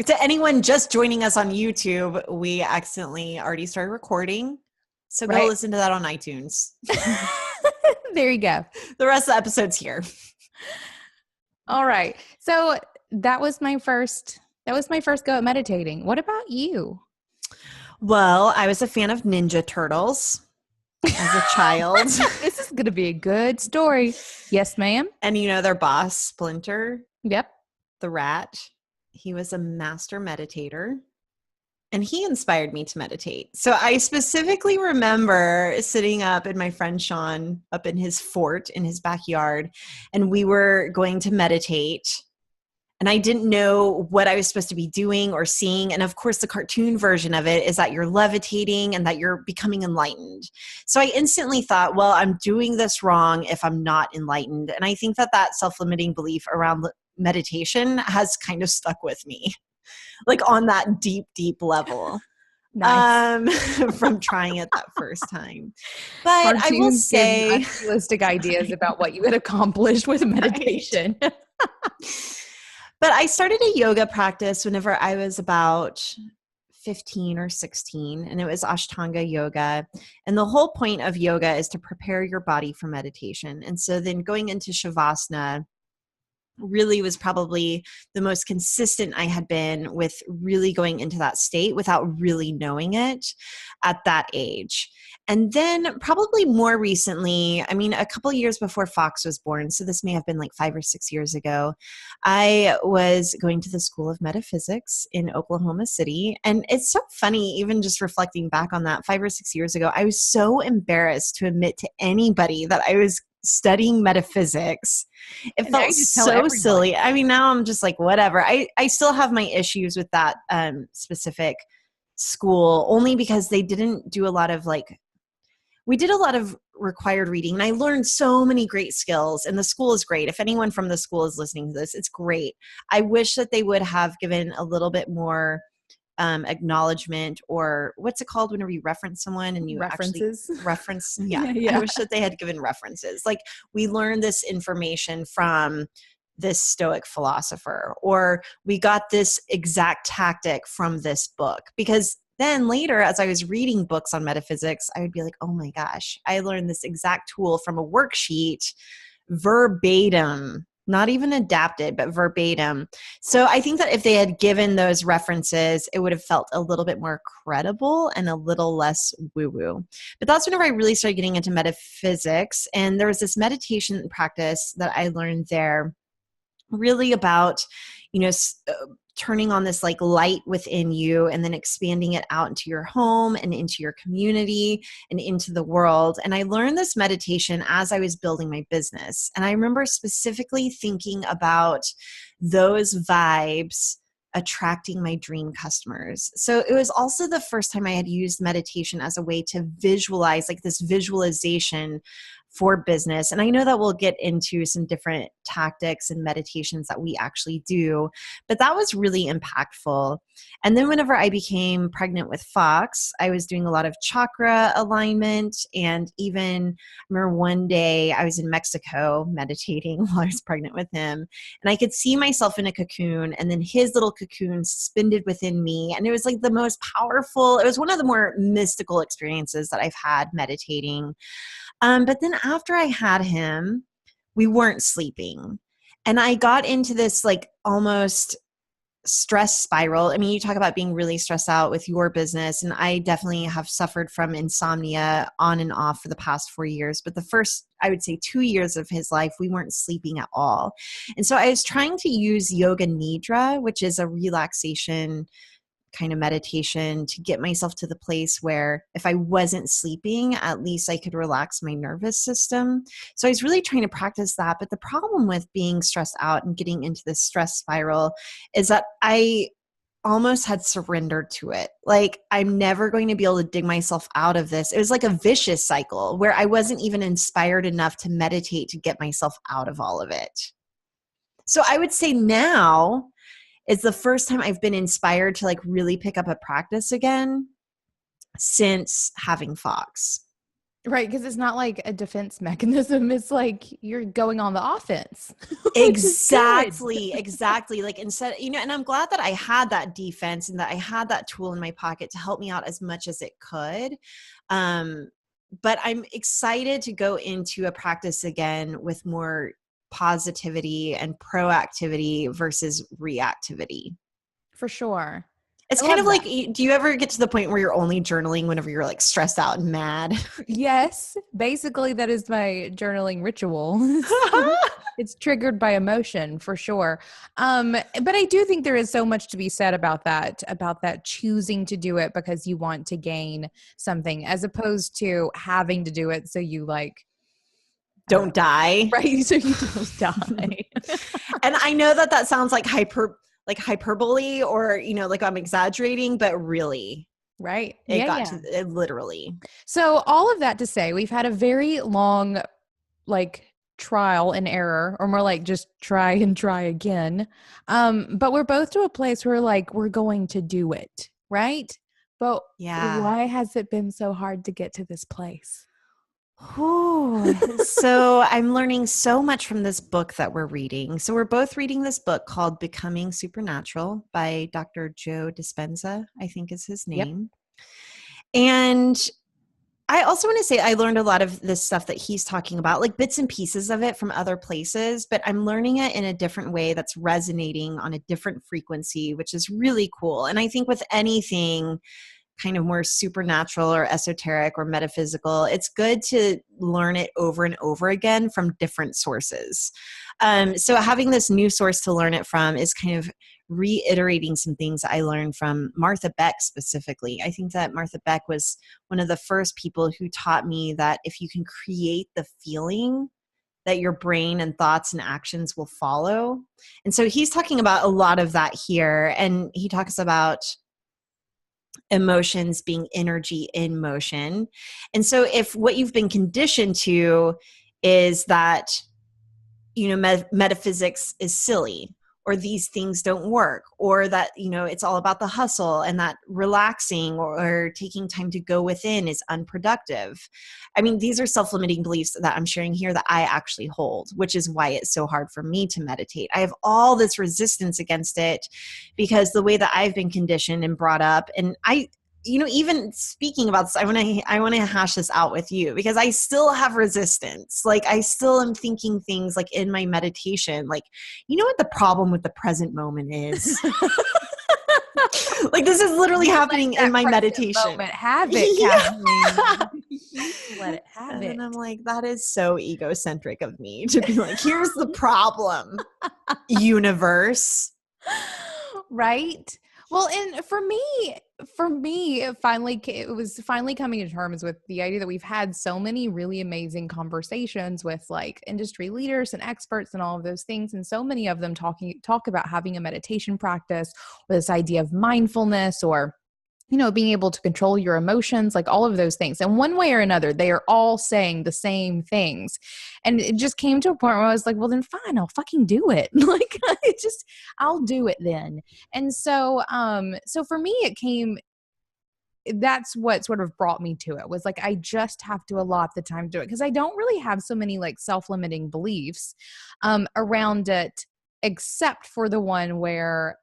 To anyone just joining us on YouTube, we accidentally already started recording. So go Right. listen to that on iTunes. There you go. The rest of the episode's here. All right. So that was my first go at meditating. What about you? Well, I was a fan of Ninja Turtles as a child. This is going to be a good story. Yes, ma'am. And their boss, Splinter, Yep. the rat, he was a master meditator. And he inspired me to meditate. So I specifically remember sitting up in my friend Sean up in his fort in his backyard, and we were going to meditate. And I didn't know what I was supposed to be doing or seeing. And of course, the cartoon version of it is that you're levitating and that you're becoming enlightened. So I instantly thought, well, I'm doing this wrong if I'm not enlightened. And I think that self-limiting belief around meditation has kind of stuck with me, like on that deep, deep level. Nice. From trying it that first time. But I will Cartoons give say, unrealistic ideas about what you would accomplish with meditation. but I started a yoga practice whenever I was about 15 or 16, and it was Ashtanga yoga. And the whole point of yoga is to prepare your body for meditation. And so then going into Shavasana really was probably the most consistent I had been with really going into that state without really knowing it at that age. And then probably more recently, I mean, a couple years before Fox was born, so this may have been like 5 or 6 years ago, I was going to the School of Metaphysics in Oklahoma City. And it's so funny, even just reflecting back on that 5 or 6 years ago, I was so embarrassed to admit to anybody that I was studying metaphysics. It And now felt you just tell so everyone. silly. I mean, now I'm just like, whatever. I still have my issues with that specific school, only because they didn't do a lot of we did a lot of required reading, and I learned so many great skills, and the school is great. If anyone from the school is listening to this, it's great. I wish that they would have given a little bit more acknowledgement, or what's it called whenever you reference someone and you References. actually reference. Yeah. Yeah. I wish that they had given references. Like, we learned this information from this Stoic philosopher, or we got this exact tactic from this book. Because then later, as I was reading books on metaphysics, I would be like, oh my gosh, I learned this exact tool from a worksheet verbatim, not even adapted, but verbatim. So I think that if they had given those references, it would have felt a little bit more credible and a little less woo-woo. But that's whenever I really started getting into metaphysics. And there was this meditation practice that I learned there, really about, turning on this like light within you and then expanding it out into your home and into your community and into the world. And I learned this meditation as I was building my business. And I remember specifically thinking about those vibes attracting my dream customers. So it was also the first time I had used meditation as a way to visualize, like this visualization for business. And I know that we'll get into some different tactics and meditations that we actually do, but that was really impactful. And then whenever I became pregnant with Fox, I was doing a lot of chakra alignment. And even I remember one day I was in Mexico meditating while I was pregnant with him, and I could see myself in a cocoon, and then his little cocoon suspended within me. And it was like the most powerful, it was one of the more mystical experiences that I've had meditating. But then after I had him, we weren't sleeping. And I got into this like almost stress spiral. I mean, you talk about being really stressed out with your business, and I definitely have suffered from insomnia on and off for the past 4 years. But the first, I would say 2 years of his life, we weren't sleeping at all. And so I was trying to use yoga nidra, which is a relaxation kind of meditation, to get myself to the place where if I wasn't sleeping, at least I could relax my nervous system. So I was really trying to practice that. But the problem with being stressed out and getting into this stress spiral is that I almost had surrendered to it. Like, I'm never going to be able to dig myself out of this. It was like a vicious cycle where I wasn't even inspired enough to meditate to get myself out of all of it. So I would say now, it's the first time I've been inspired to like really pick up a practice again since having Fox. Right, because it's not like a defense mechanism. It's like you're going on the offense, which is good. Exactly, exactly. Like instead, and I'm glad that I had that defense and that I had that tool in my pocket to help me out as much as it could. Um, but I'm excited to go into a practice again with more positivity and proactivity versus reactivity. For sure. It's I kind of love like, that. do you ever get to the point where you're only journaling whenever you're like stressed out and mad? Yes, basically that is my journaling ritual. It's triggered by emotion for sure. But I do think there is so much to be said about that choosing to do it because you want to gain something as opposed to having to do it so you like, I don't Don't know, die. right? So you don't die. And I know that that sounds like hyperbole or, like I'm exaggerating, but really Right. it Yeah, got yeah. to it literally. So all of that to say, we've had a very long like trial and error, or more like just try and try again. But we're both to a place where like we're going to do it, right? But Yeah. why has it been so hard to get to this place? Whew. So I'm learning so much from this book that we're reading. So we're both reading this book called Becoming Supernatural by Dr. Joe Dispenza, I think is his Yep. name. And I also want to say I learned a lot of this stuff that he's talking about, like bits and pieces of it from other places, but I'm learning it in a different way that's resonating on a different frequency, which is really cool. And I think with anything kind of more supernatural or esoteric or metaphysical, it's good to learn it over and over again from different sources. So having this new source to learn it from is kind of reiterating some things I learned from Martha Beck specifically. I think that Martha Beck was one of the first people who taught me that if you can create the feeling, that your brain and thoughts and actions will follow. And so he's talking about a lot of that here. And he talks about emotions being energy in motion. And so if what you've been conditioned to is that metaphysics is silly, or these things don't work, or that it's all about the hustle, and that relaxing or taking time to go within is unproductive. I mean, these are self-limiting beliefs that I'm sharing here that I actually hold, which is why it's so hard for me to meditate. I have all this resistance against it because the way that I've been conditioned and brought up, and even speaking about this, I want to hash this out with you because I still have resistance. Like I still am thinking things like in my meditation, like, what the problem with the present moment is? Like this is literally You let happening in that my present meditation. moment have it, Yeah. Kathleen. You let it have And then it. I'm like, that is so egocentric of me to be like, here's the problem, universe. Right? Well, and for me, it was finally coming to terms with the idea that we've had so many really amazing conversations with like industry leaders and experts and all of those things, and so many of them talk about having a meditation practice or this idea of mindfulness or being able to control your emotions, like all of those things. And one way or another, they are all saying the same things. And it just came to a point where I was like, well, then fine, I'll fucking do it. Like, I'll do it then. And so for me, that's what sort of brought me to it was like, I just have to allot the time to do it because I don't really have so many like self limiting beliefs around it, except for the one where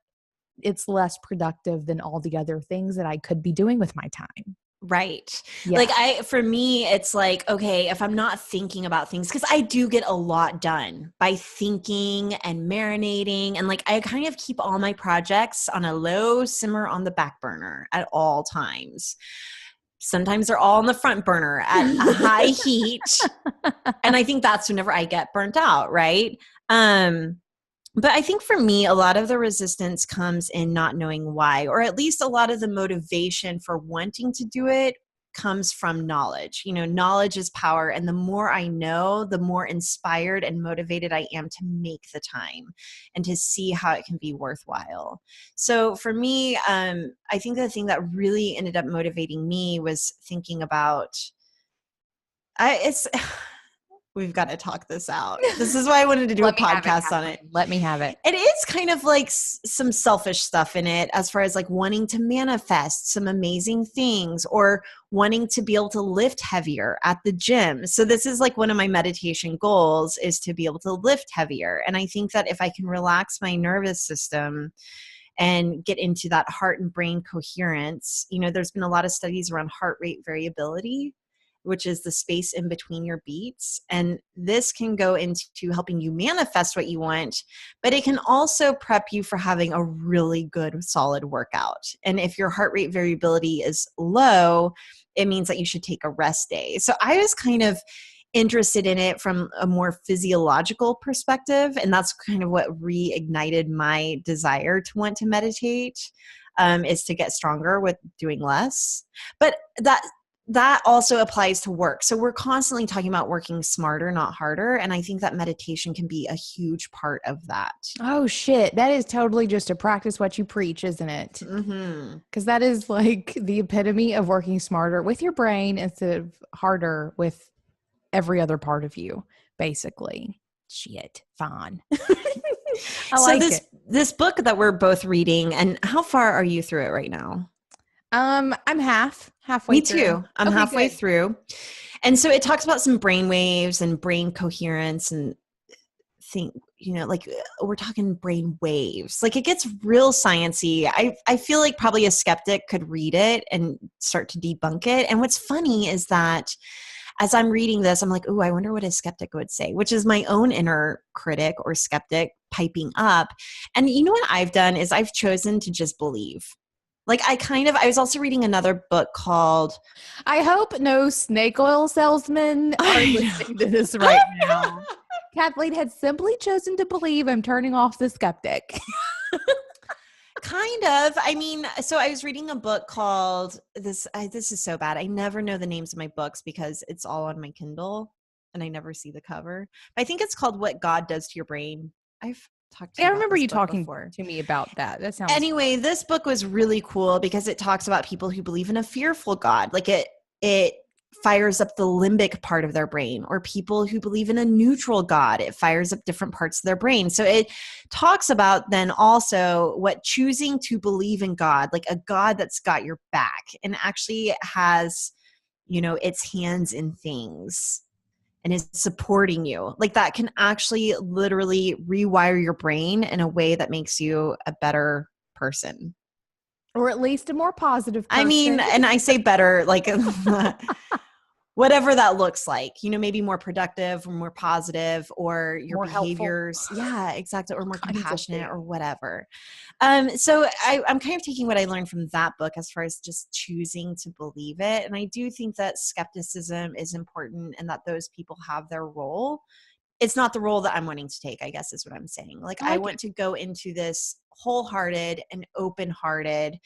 it's less productive than all the other things that I could be doing with my time. Right. Yeah. Like for me, it's like, okay, if I'm not thinking about things, because I do get a lot done by thinking and marinating. And like, I kind of keep all my projects on a low simmer on the back burner at all times. Sometimes they're all on the front burner at a high heat. And I think that's whenever I get burnt out. Right. But I think for me, a lot of the resistance comes in not knowing why, or at least a lot of the motivation for wanting to do it comes from knowledge. Knowledge is power. And the more I know, the more inspired and motivated I am to make the time and to see how it can be worthwhile. So for me, I think the thing that really ended up motivating me was thinking about, it's We've got to talk this out. This is why I wanted to do a Let me have it, podcast on it. Kathleen. Let me have it. It is kind of like some selfish stuff in it, as far as like wanting to manifest some amazing things or wanting to be able to lift heavier at the gym. So this is like one of my meditation goals, is to be able to lift heavier. And I think that if I can relax my nervous system and get into that heart and brain coherence, there's been a lot of studies around heart rate variability, which is the space in between your beats. And this can go into helping you manifest what you want, but it can also prep you for having a really good, solid workout. And if your heart rate variability is low, it means that you should take a rest day. So I was kind of interested in it from a more physiological perspective. And that's kind of what reignited my desire to want to meditate, is to get stronger with doing less. But that also applies to work. So we're constantly talking about working smarter, not harder. And I think that meditation can be a huge part of that. Oh shit. That is totally just to practice what you preach, isn't it? Mm-hmm. Because that is like the epitome of working smarter with your brain instead of harder with every other part of you, basically. Shit. Fine. I So like it. this book that we're both reading, and how far are you through it right now? I'm halfway Me through. too. I'm Okay, halfway good. through. And so it talks about some brain waves and brain coherence and we're talking brain waves. Like, it gets real sciencey. I feel like probably a skeptic could read it and start to debunk it. And what's funny is that as I'm reading this, I'm like, oh, I wonder what a skeptic would say, which is my own inner critic or skeptic piping up. And you know what I've done is I've chosen to just believe. Like, I was also reading another book called I hope no snake oil salesmen are listening to this right now. Kathleen had simply chosen to believe I'm turning off the skeptic. Kind of. I mean, so I was reading a book called this is so bad. I never know the names of my books because it's all on my Kindle and I never see the cover. But I think it's called What God Does to Your Brain. I've talked to Yeah, you I about remember this you book talking before. to me about that. That sounds Anyway, this book was really cool because it talks about people who believe in a fearful God. Like, it fires up the limbic part of their brain, or people who believe in a neutral God. It fires up different parts of their brain. So it talks about then also what choosing to believe in God, like a God that's got your back and actually has, its hands in things and is supporting you. Like, that can actually literally rewire your brain in a way that makes you a better person. or at least a more positive I mean, person. and I say better, like whatever that looks like, maybe more productive or more positive, or your More helpful. behaviors. Yeah, exactly. Or more Kinds of compassionate things. or whatever. So I'm kind of taking what I learned from that book as far as just choosing to believe it. And I do think that skepticism is important and that those people have their role. It's not the role that I'm wanting to take, I guess is what I'm saying. Like, I I like want it. to go into this wholehearted and open-hearted,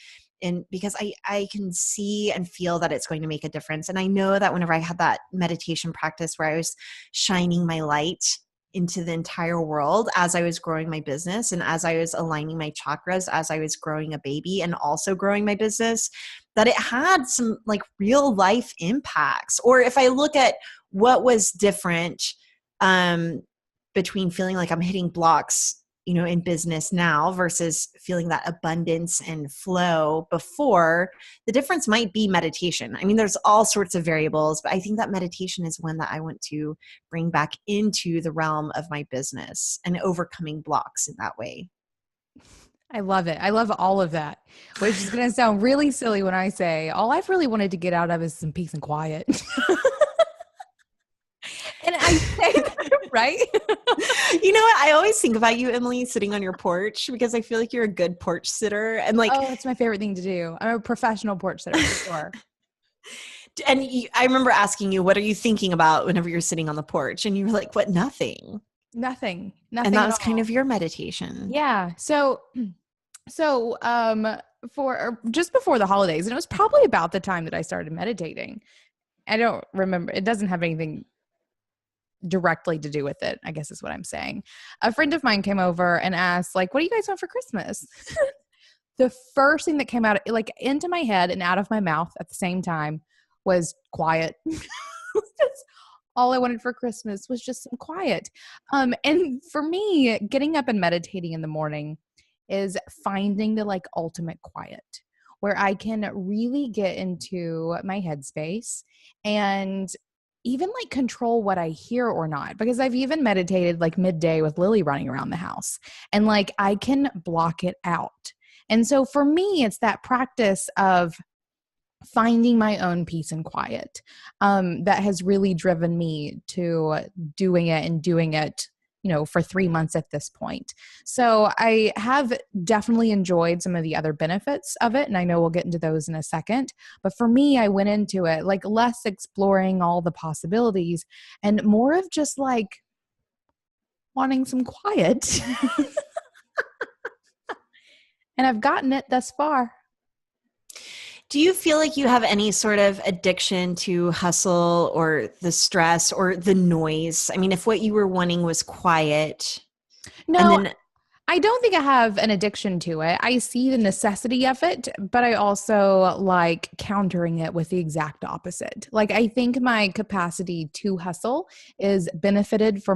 and because I can see and feel that it's going to make a difference. And I know that whenever I had that meditation practice where I was shining my light into the entire world as I was growing my business and as I was aligning my chakras, as I was growing a baby and also growing my business, that it had some like real life impacts. Or if I look at what was different, um, between feeling like I'm hitting blocks, in business now versus feeling that abundance and flow before, the difference might be meditation. I mean, there's all sorts of variables, but I think that meditation is one that I want to bring back into the realm of my business and overcoming blocks in that way. I love it. I love all of that, which is going to sound really silly when I say all I've really wanted to get out of is some peace and quiet. And I say that, right? You know what? I always think about you, Emily, sitting on your porch because I feel like you're a good porch sitter. And like, Oh, it's my favorite thing to do. I'm a professional porch sitter for sure. I remember asking you, what are you thinking about whenever you're sitting on the porch? And you were like, what? Nothing. Nothing And that at was kind all. of your meditation. Yeah. So for just before the holidays, and it was probably about the time that I started meditating. I don't remember. It doesn't have anything directly to do with it, I guess is what I'm saying. A friend of mine came over and asked, like, what do you guys want for Christmas? The first thing that came out, like, into my head and out of my mouth at the same time was quiet. That's all I wanted for Christmas was just some quiet. And for me, getting up and meditating in the morning is finding the like ultimate quiet where I can really get into my headspace and even like control what I hear or not. Because I've even meditated like midday with Lily running around the house and like I can block it out. And so for me, it's that practice of finding my own peace and quiet that has really driven me to doing it and doing it, for 3 months at this point. So I have definitely enjoyed some of the other benefits of it. And I know we'll get into those in a second. But for me, I went into it like less exploring all the possibilities and more of just like wanting some quiet. And I've gotten it thus far. Do you feel like you have any sort of addiction to hustle or the stress or the noise? I mean, if what you were wanting was quiet, and No, then I don't think I have an addiction to it. I see the necessity of it, but I also like countering it with the exact opposite. Like, I think my capacity to hustle is benefited by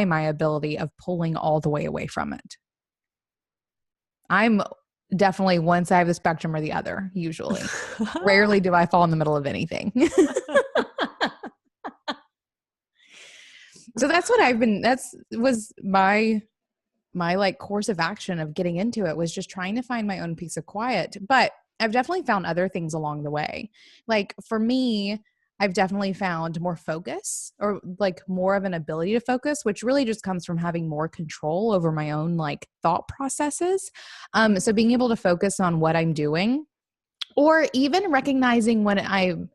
my ability of pulling all the way away from it. I'm definitely one side of the spectrum or the other, usually. Rarely do I fall in the middle of anything. So that's what was my like course of action of getting into it was just trying to find my own peace of quiet. But I've definitely found other things along the way. Like for me, I've definitely found more focus or like more of an ability to focus, which really just comes from having more control over my own like thought processes. So being able to focus on what I'm doing or even recognizing when I'm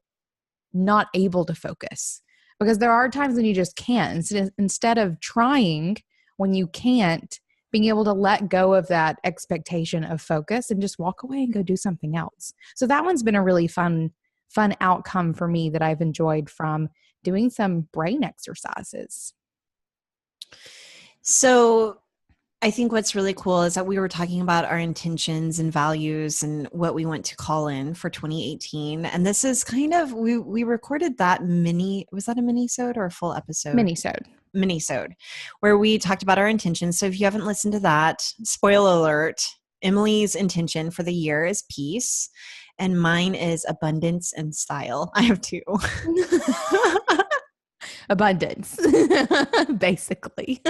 not able to focus because there are times when you just can't. Instead of trying when you can't, being able to let go of that expectation of focus and just walk away and go do something else. So that one's been a really fun outcome for me that I've enjoyed from doing some brain exercises. so I think what's really cool is that we were talking about our intentions and values and what we want to call in for 2018. And this is kind of, we recorded that was that a mini-sode or a full episode? Mini-sode, where we talked about our intentions. So if you haven't listened to that, spoiler alert, Emily's intention for the year is peace. And mine is abundance and style. I have two. Abundance, basically.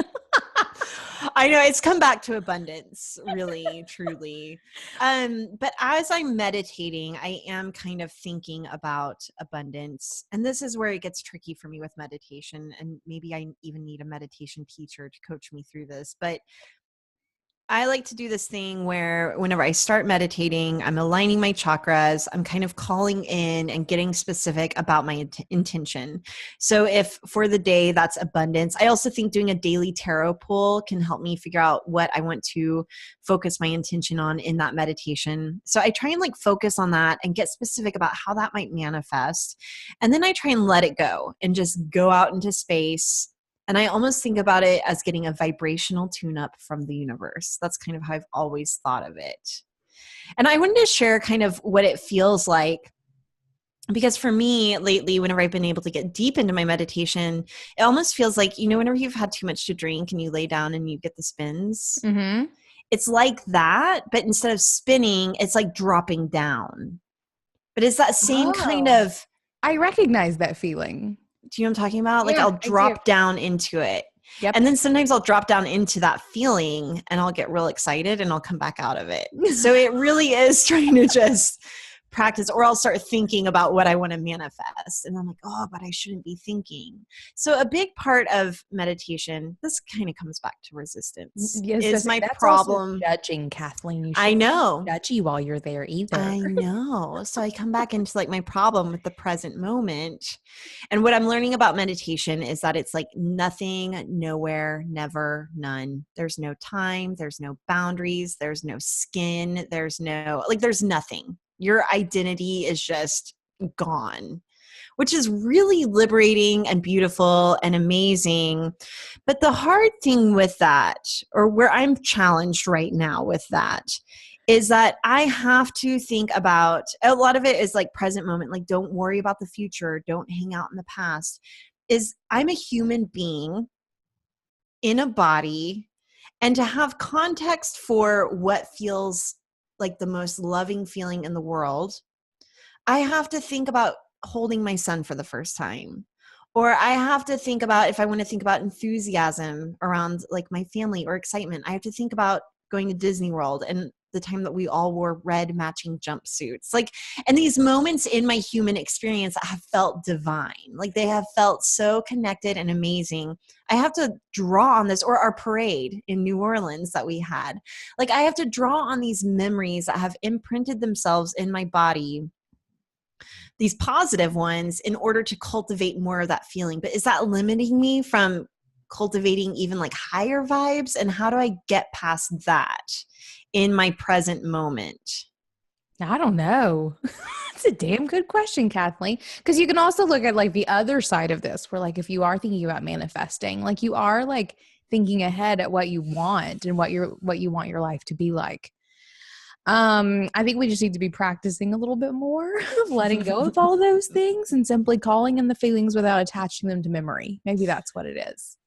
I know it's come back to abundance, really, truly. But as I'm meditating, I am kind of thinking about abundance. And this is where it gets tricky for me with meditation. And maybe I even need a meditation teacher to coach me through this. But I like to do this thing where whenever I start meditating, I'm aligning my chakras, I'm kind of calling in and getting specific about my intention. So if for the day that's abundance, I also think doing a daily tarot pull can help me figure out what I want to focus my intention on in that meditation. So I try and like focus on that and get specific about how that might manifest. And then I try and let it go and just go out into space. And I almost think about it as getting a vibrational tune-up from the universe. That's kind of how I've always thought of it. And I wanted to share kind of what it feels like, because for me lately, whenever I've been able to get deep into my meditation, it almost feels like, whenever you've had too much to drink and you lay down and you get the spins, Mm-hmm. it's like that, but instead of spinning, it's like dropping down. But it's that same kind Oh, of, I recognize that feeling. do you know what I'm talking about? Like Yeah, I'll I do. drop down into it. Yep. And then sometimes I'll drop down into that feeling and I'll get real excited and I'll come back out of it. So it really is trying to just practice, or I'll start thinking about what I want to manifest. And I'm like, oh, but I shouldn't be thinking. So a big part of meditation, this kind of comes back to resistance, Yes, is my that's also problem. judging, Kathleen. You I shouldn't be know. judgy while you're there either. I know. So I come back into like my problem with the present moment. And what I'm learning about meditation is that it's like nothing, nowhere, never, none. There's no time, there's no boundaries, there's no skin, there's nothing. Your identity is just gone. which is really liberating and beautiful and amazing. But the hard thing with that, or where I'm challenged right now with that, is that I have to think about a lot of it is like present moment, like don't worry about the future, don't hang out in the past. Is I'm a human being in a body, and to have context for what feels like the most loving feeling in the world, I have to think about holding my son for the first time. Or I have to think about if I want to think about enthusiasm around like my family or excitement, I have to think about going to Disney World and the time that we all wore red matching jumpsuits. Like, and these moments in my human experience have felt divine. Like they have felt so connected and amazing. I have to draw on this, or our parade in New Orleans that we had. Like I have to draw on these memories that have imprinted themselves in my body, these positive ones, in order to cultivate more of that feeling. But is that limiting me from cultivating even like higher vibes? And how do I get past that in my present moment? I don't know. That's a damn good question, Kathleen. Because you can also look at like the other side of this, where like if you are thinking about manifesting, like you are like thinking ahead at what you want and what you want your life to be like. I think we just need to be practicing a little bit more of letting go of all those things and simply calling in the feelings without attaching them to memory. Maybe that's what it is.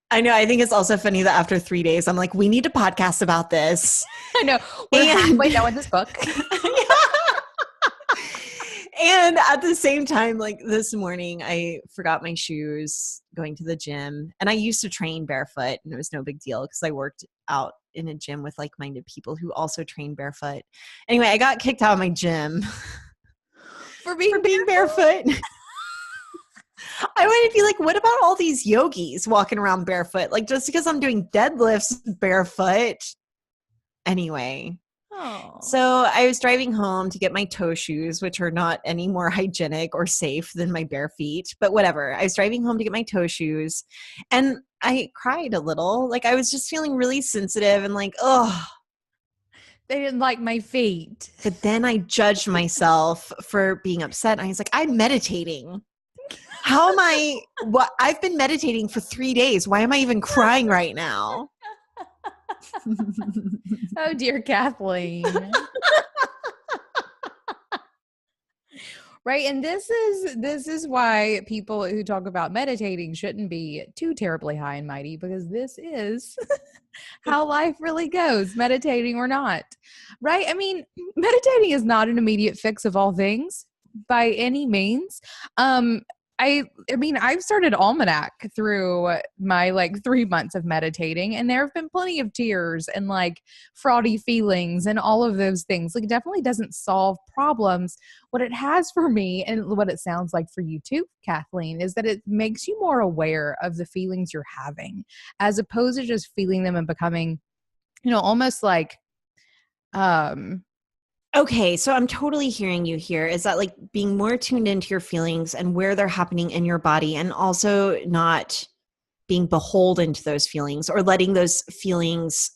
I know. I think it's also funny that after 3 days, I'm like, we need to podcast about this. I know. We're And halfway done with this book. and at the same time, like this morning, I forgot my shoes going to the gym. And I used to train barefoot, and it was no big deal because I worked out in a gym with like-minded people who also train barefoot. Anyway, I got kicked out of my gym For being being barefoot. I want to be like, what about all these yogis walking around barefoot? Like just because I'm doing deadlifts barefoot. Anyway, Oh. so I was driving home to get my toe shoes, which are not any more hygienic or safe than my bare feet, but whatever. I was driving home to get my toe shoes, and I cried a little. Like I was just feeling really sensitive and like, oh. They didn't like my feet. But then I judged myself for being upset. I was like, I'm meditating. How am I? What? I've been meditating for 3 days. Why am I even crying right now? Oh, dear Kathleen. Right. And this is why people who talk about meditating shouldn't be too terribly high and mighty, because this is how life really goes, meditating or not. Right. I mean, meditating is not an immediate fix of all things by any means. Um, I mean, I've started Almanac through my like 3 months of meditating, and there have been plenty of tears and like fraudy feelings and all of those things. Like, it definitely doesn't solve problems. What it has for me, and what it sounds like for you too, Kathleen, is that it makes you more aware of the feelings you're having, as opposed to just feeling them and becoming, almost like, um, Okay, so I'm totally hearing you here. Is that like being more tuned into your feelings and where they're happening in your body, and also not being beholden to those feelings, or letting those feelings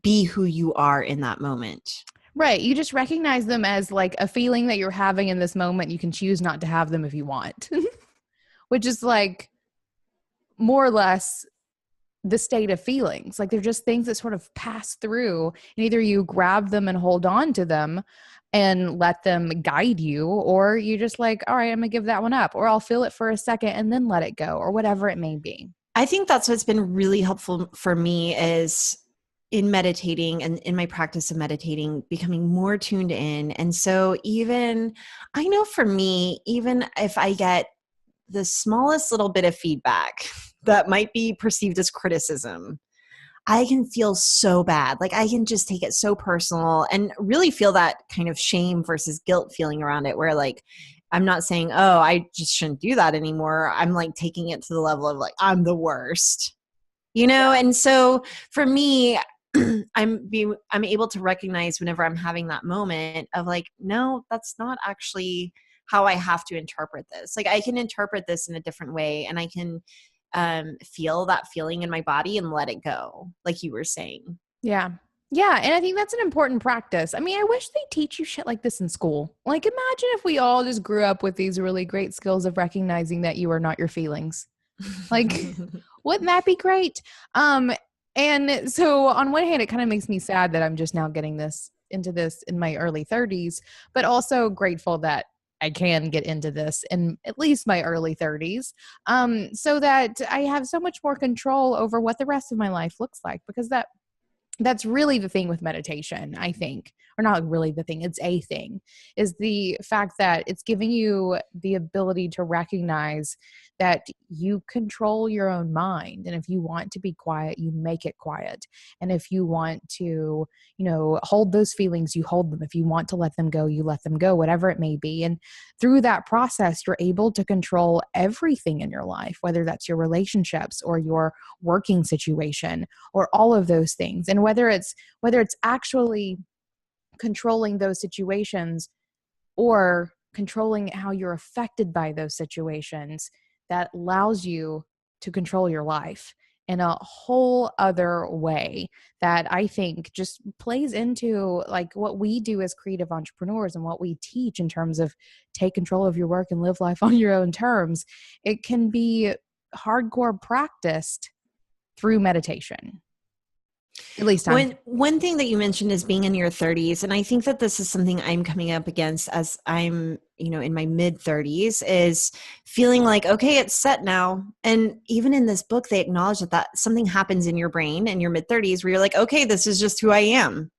be who you are in that moment? right. You just recognize them as like a feeling that you're having in this moment. You can choose not to have them if you want, which is like more or less the state of feelings. Like they're just things that sort of pass through, and either you grab them and hold on to them and let them guide you, or you just like, all right, I'm gonna give that one up, or I'll feel it for a second and then let it go, or whatever it may be. I think that's what's been really helpful for me is in meditating and in my practice of meditating, becoming more tuned in. And so even, I know for me, even if I get the smallest little bit of feedback that might be perceived as criticism, I can feel so bad. Like I can just take it so personal and really feel that kind of shame versus guilt feeling around it, where like I'm not saying, oh, I just shouldn't do that anymore. I'm like taking it to the level of like, I'm the worst, you know? And so for me, I'm able to recognize whenever I'm having that moment of like, no, that's not actually how I have to interpret this. Like I can interpret this in a different way, and I can feel that feeling in my body and let it go, like you were saying. Yeah. Yeah, and I think that's an important practice. I mean, I wish they teach you shit like this in school. Like, imagine if we all just grew up with these really great skills of recognizing that you are not your feelings. Like, wouldn't that be great? Um, and so on one hand, it kind of makes me sad that I'm just now getting this in my early 30s, but also grateful that I can get into this in at least my early 30s, so that I have so much more control over what the rest of my life looks like, because that's really the thing with meditation, I think, or not really the thing, it's a thing, is the fact that it's giving you the ability to recognize that you control your own mind. And if you want to be quiet, you make it quiet. And if you want to, hold those feelings, you hold them. If you want to let them go, you let them go, whatever it may be. And through that process, you're able to control everything in your life, whether that's your relationships or your working situation or all of those things. And whether it's actually controlling those situations or controlling how you're affected by those situations, that allows you to control your life in a whole other way, that I think just plays into like what we do as creative entrepreneurs and what we teach in terms of take control of your work and live life on your own terms. It can be hardcore practiced through meditation. At least I'm. One thing that you mentioned is being in your 30s, and I think that this is something I'm coming up against as I'm, in my mid 30s, is feeling like, okay, it's set now. And even in this book, they acknowledge that something happens in your brain in your mid 30s where you're like, okay, this is just who I am.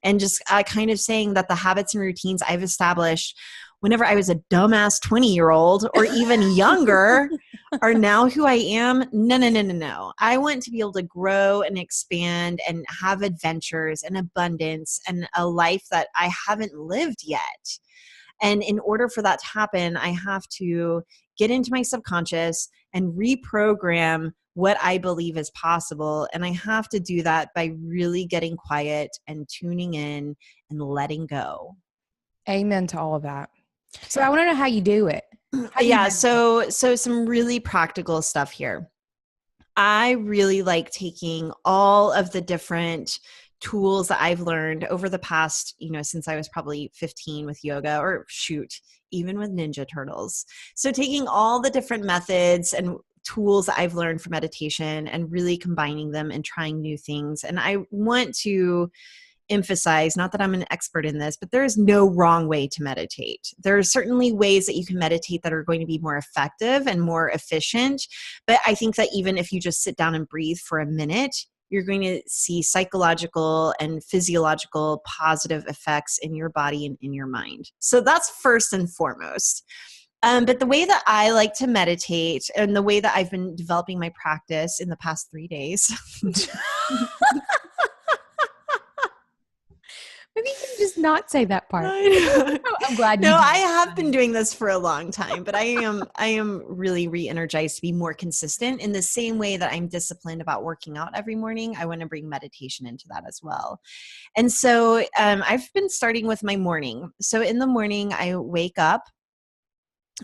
And just kind of saying that the habits and routines I've established whenever I was a dumbass 20-year-old or even younger are now who I am. No, no, no, no, no. I want to be able to grow and expand and have adventures and abundance and a life that I haven't lived yet. And in order for that to happen, I have to get into my subconscious and reprogram what I believe is possible. And I have to do that by really getting quiet and tuning in and letting go. Amen to all of that. So I want to know how you do it. How do you Yeah, meditate? so some really practical stuff here. I really like taking all of the different tools that I've learned over the past, since I was probably 15 with yoga, or shoot, even with Ninja Turtles. So taking all the different methods and tools that I've learned for meditation and really combining them and trying new things. And I want to emphasize, not that I'm an expert in this, but there is no wrong way to meditate. There are certainly ways that you can meditate that are going to be more effective and more efficient. But I think that even if you just sit down and breathe for a minute, you're going to see psychological and physiological positive effects in your body and in your mind. So that's first and foremost. But the way that I like to meditate and the way that I've been developing my practice in the past 3 days. Maybe you can just not say that part. I know. I'm glad you No, do. I It's have been funny. doing this for a long time, but I am really re-energized to be more consistent in the same way that I'm disciplined about working out every morning. I want to bring meditation into that as well. And so I've been starting with my morning. So in the morning, I wake up.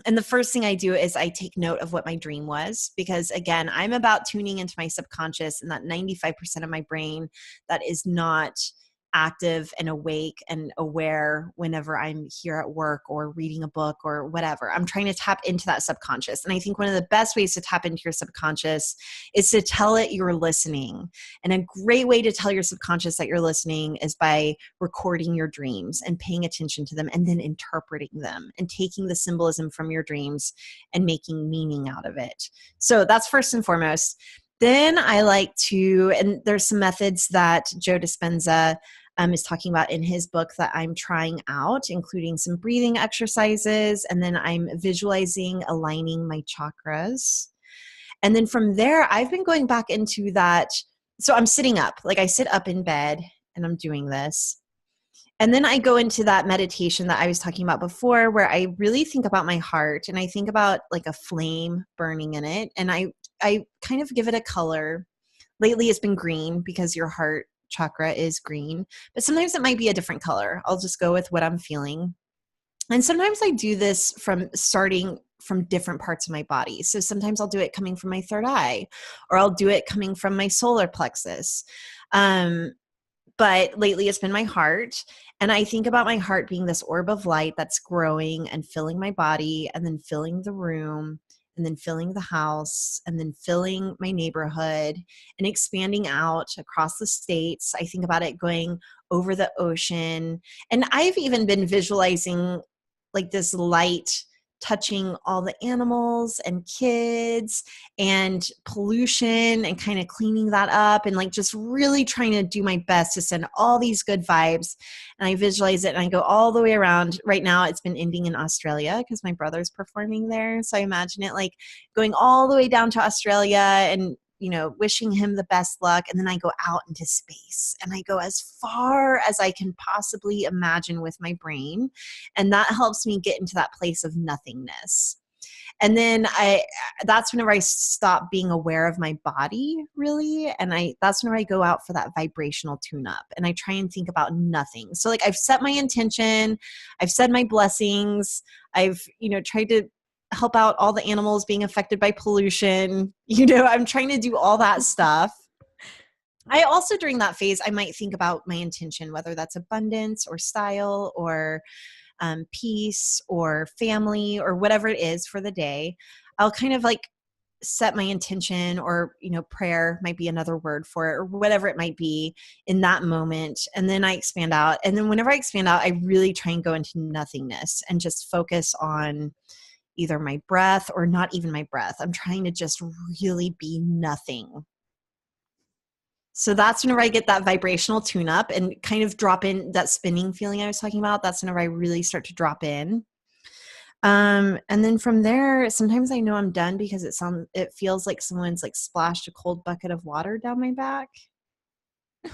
And the first thing I do is I take note of what my dream was, because again, I'm about tuning into my subconscious and that 95% of my brain that is not active and awake and aware whenever I'm here at work or reading a book or whatever. I'm trying to tap into that subconscious. And I think one of the best ways to tap into your subconscious is to tell it you're listening. And a great way to tell your subconscious that you're listening is by recording your dreams and paying attention to them and then interpreting them and taking the symbolism from your dreams and making meaning out of it. So that's first and foremost. Then I like to, and there's some methods that Joe Dispenza is talking about in his book that I'm trying out, including some breathing exercises. And then I'm visualizing aligning my chakras. And then from there, I've been going back into that. So I'm sitting up, like I sit up in bed and I'm doing this. And then I go into that meditation that I was talking about before, where I really think about my heart and I think about like a flame burning in it. And I kind of give it a color. Lately it's been green because your heart chakra is green, but sometimes it might be a different color. I'll just go with what I'm feeling. And sometimes I do this from starting from different parts of my body. So sometimes I'll do it coming from my third eye, or I'll do it coming from my solar plexus. Um, but lately it's been my heart. And I think about my heart being this orb of light that's growing and filling my body and then filling the room and then filling the house and then filling my neighborhood and expanding out across the states. I think about it going over the ocean. And I've even been visualizing like this light touching all the animals and kids and pollution and kind of cleaning that up and like just really trying to do my best to send all these good vibes. And I visualize it and I go all the way around. Right now it's been ending in Australia because my brother's performing there. So I imagine it like going all the way down to Australia and wishing him the best luck. And then I go out into space and I go as far as I can possibly imagine with my brain. And that helps me get into that place of nothingness. And then that's whenever I stop being aware of my body really. And that's whenever I go out for that vibrational tune up and I try and think about nothing. So like I've set my intention, I've said my blessings, I've, tried to help out all the animals being affected by pollution. I'm trying to do all that stuff. I also, during that phase, I might think about my intention, whether that's abundance or style or peace or family or whatever it is for the day. I'll kind of like set my intention or, prayer might be another word for it or whatever it might be in that moment. And then I expand out. And then whenever I expand out, I really try and go into nothingness and just focus on either my breath or not even my breath. I'm trying to just really be nothing. So that's whenever I get that vibrational tune up and kind of drop in that spinning feeling I was talking about. That's whenever I really start to drop in. And then from there, sometimes I know I'm done because it feels like someone's like splashed a cold bucket of water down my back.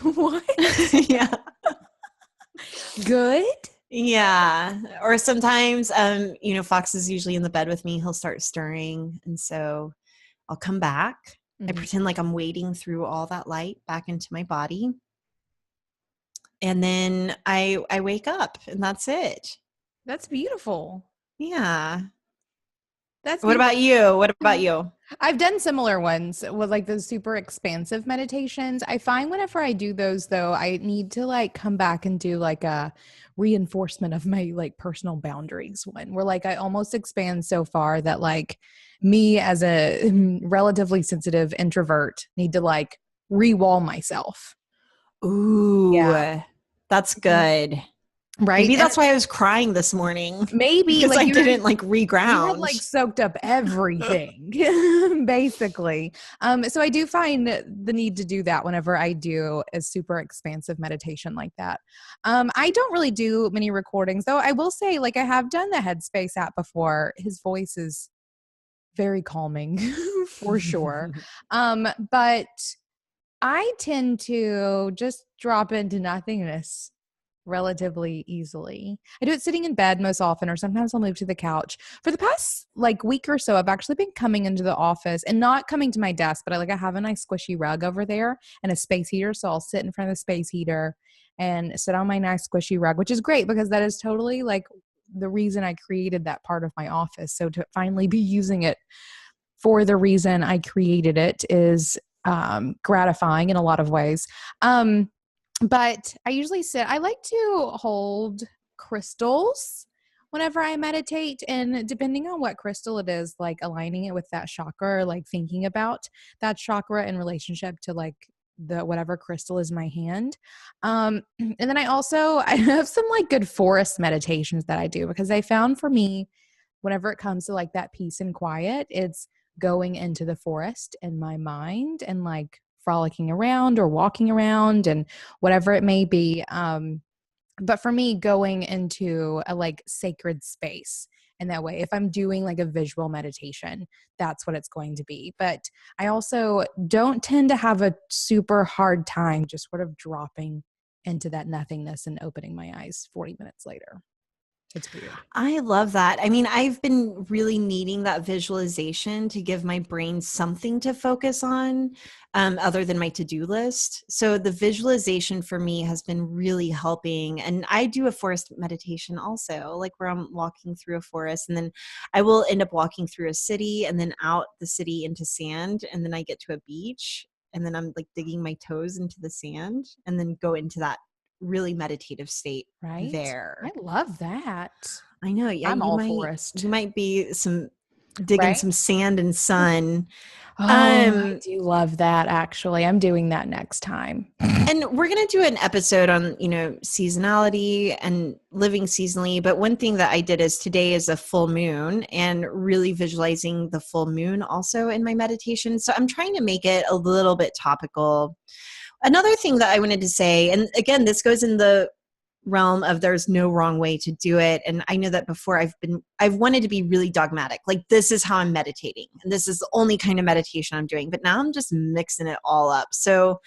What? Yeah. Good? Yeah. Or sometimes, Fox is usually in the bed with me. He'll start stirring. And so I'll come back. I pretend like I'm wading through all that light back into my body. And then I wake up and that's it. That's beautiful. Yeah. That's What beautiful. about you? What about you? I've done similar ones with like those super expansive meditations. I find whenever I do those though, I need to like come back and do like a reinforcement of my like personal boundaries one where like I almost expand so far that like me as a relatively sensitive introvert need to like re-wall myself. Ooh, Yeah. that's good. Right. Maybe And that's why I was crying this morning maybe because like I you're didn't like you had like reground. soaked up everything basically. So I do find the need to do that whenever I do a super expansive meditation like that. I don't really do many recordings though. I will say like I have done the Headspace app before. His voice is very calming for sure. But I tend to just drop into nothingness relatively easily. I do it sitting in bed most often, or sometimes I'll move to the couch. For the past like week or so, I've actually been coming into the office and not coming to my desk, but I have a nice squishy rug over there and a space heater. So I'll sit in front of the space heater and sit on my nice squishy rug, which is great because that is totally like the reason I created that part of my office. So to finally be using it for the reason I created it is gratifying in a lot of ways. But I usually I like to hold crystals whenever I meditate. And depending on what crystal it is, like aligning it with that chakra or like thinking about that chakra in relationship to like the whatever crystal is my hand. And then I have some like good forest meditations that I do because I found for me, whenever it comes to like that peace and quiet, it's going into the forest in my mind and like frolicking around or walking around and whatever it may be. But for me, going into a like sacred space in that way, if I'm doing like a visual meditation, that's what it's going to be. But I also don't tend to have a super hard time just sort of dropping into that nothingness and opening my eyes 40 minutes later. It's weird. I love that. I mean, I've been really needing that visualization to give my brain something to focus on other than my to-do list. So the visualization for me has been really helping. And I do a forest meditation also, like where I'm walking through a forest and then I will end up walking through a city and then out the city into sand. And then I get to a beach and then I'm like digging my toes into the sand and then go into that really meditative state Right? I there. love that. I know. Yeah, I'm you all might forest, you might be digging right? some sand and sun. Oh, I Um do love that actually. I'm doing that next time. And we're going to do an episode on, seasonality and living seasonally. But one thing that I did is today is a full moon and really visualizing the full moon also in my meditation. So I'm trying to make it a little bit topical. Another thing that I wanted to say, and again, this goes in the realm of there's no wrong way to do it. And I know that before I've wanted to be really dogmatic. Like this is how I'm meditating. And this is the only kind of meditation I'm doing. But now I'm just mixing it all up. So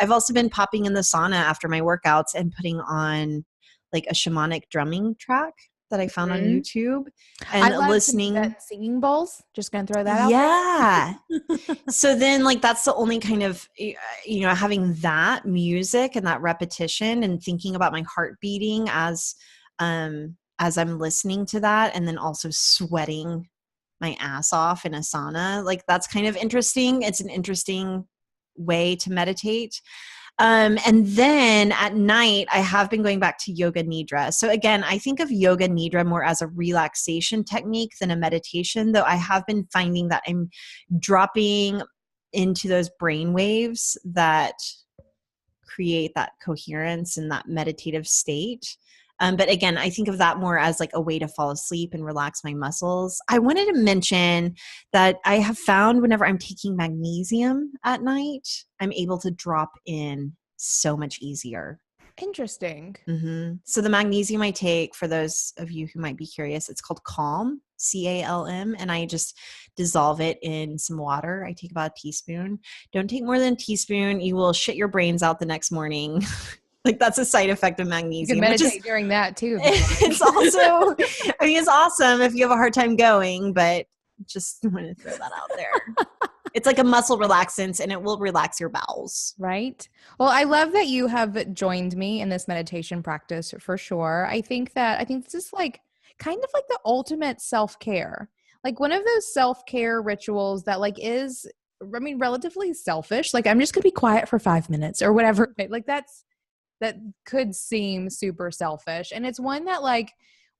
I've also been popping in the sauna after my workouts and putting on like a shamanic drumming track that I found on Mhm. YouTube I and love some listening. Yvette singing bowls. Just gonna throw that out Yeah. there. So then like that's the only kind of, having that music and that repetition and thinking about my heart beating as I'm listening to that, and then also sweating my ass off in a sauna. Like that's kind of interesting. It's an interesting way to meditate. And then at night, I have been going back to yoga nidra. So again, I think of yoga nidra more as a relaxation technique than a meditation, though I have been finding that I'm dropping into those brain waves that create that coherence and that meditative state. But again, I think of that more as like a way to fall asleep and relax my muscles. I wanted to mention that I have found whenever I'm taking magnesium at night, I'm able to drop in so much easier. Interesting. So the magnesium I take, for those of you who might be curious, it's called Calm, CALM, and I just dissolve it in some water. I take about a teaspoon. Don't take more than a teaspoon. You will shit your brains out the next morning. Like that's a side effect of You can magnesium, which is meditate during that too if you'd it's like. also, I mean, it's awesome if you have a hard time going, but just want to throw that out there. It's like a muscle relaxant and it will relax your bowels. Right. Well, I love that you have joined me in this meditation practice for sure. I think this is like kind of like the ultimate self-care. Like one of those self-care rituals that like is, I mean, relatively selfish. Like I'm just going to be quiet for 5 minutes or whatever. Like that could seem super selfish. And it's one that like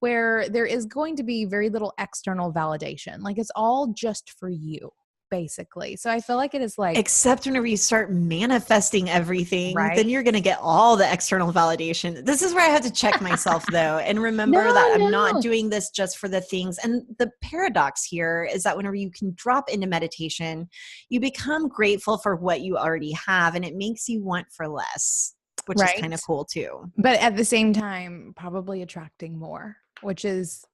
where there is going to be very little external validation. Like it's all just for you, basically. So I feel like it is like, Except whenever you start manifesting everything, right? then you're going to get all the external validation. This is where I have to check myself though, and remember No, that I'm not no. doing this just for the things. And the paradox here is that whenever you can drop into meditation, you become grateful for what you already have, and it makes you want for less, which is kind Right. of cool too. But at the same time, probably attracting more, which is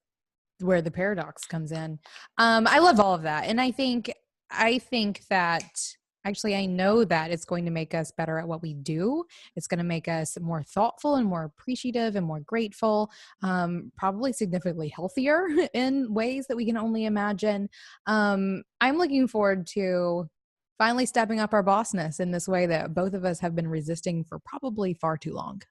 where the paradox comes in. I love all of that. And I think that actually I know that it's going to make us better at what we do. It's going to make us more thoughtful and more appreciative and more grateful, probably significantly healthier in ways that we can only imagine. I'm looking forward to finally stepping up our bossness in this way that both of us have been resisting for probably far too long.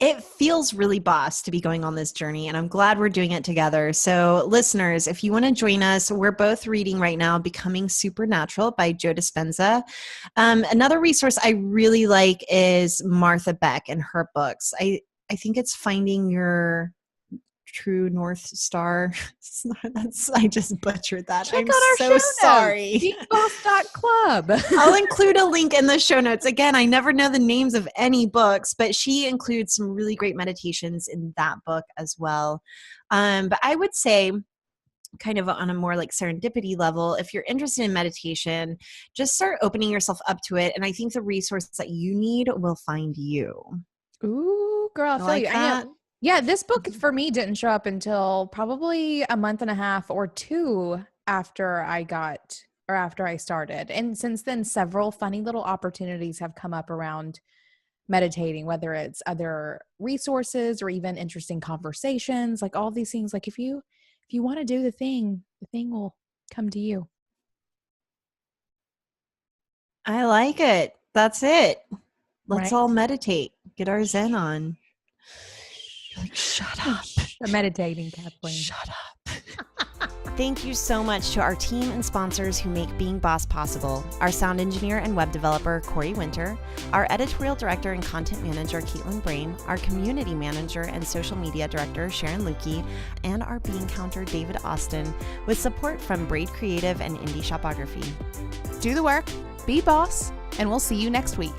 It feels really boss to be going on this journey, and I'm glad we're doing it together. So, listeners, if you want to join us, we're both reading right now Becoming Supernatural by Joe Dispenza. Another resource I really like is Martha Beck and her books. I think it's Finding Your True North Star. I just butchered that. Check I'm out our so show notes, sorry. geekboss.club. I'll include a link in the show notes. Again, I never know the names of any books, but she includes some really great meditations in that book as well. But I would say, kind of on a more like serendipity level, if you're interested in meditation, just start opening yourself up to it. And I think the resource that you need will find you. Ooh, girl, I I feel like you. I know. that. Yeah, this book for me didn't show up until probably a month and a half or two after after I started. And since then, several funny little opportunities have come up around meditating, whether it's other resources or even interesting conversations, like all these things. Like if you want to do the thing will come to you. I like it. That's it. Let's Right? all meditate. Get our Zen on. You're like, shut up. I'm meditating, Kathleen. Shut up. Thank you so much to our team and sponsors who make Being Boss possible. Our sound engineer and web developer, Corey Winter, our editorial director and content manager, Caitlin Brame, our community manager and social media director, Sharon Lukey, and our bean counter, David Austin, with support from Braid Creative and Indie Shopography. Do the work, be boss, and we'll see you next week.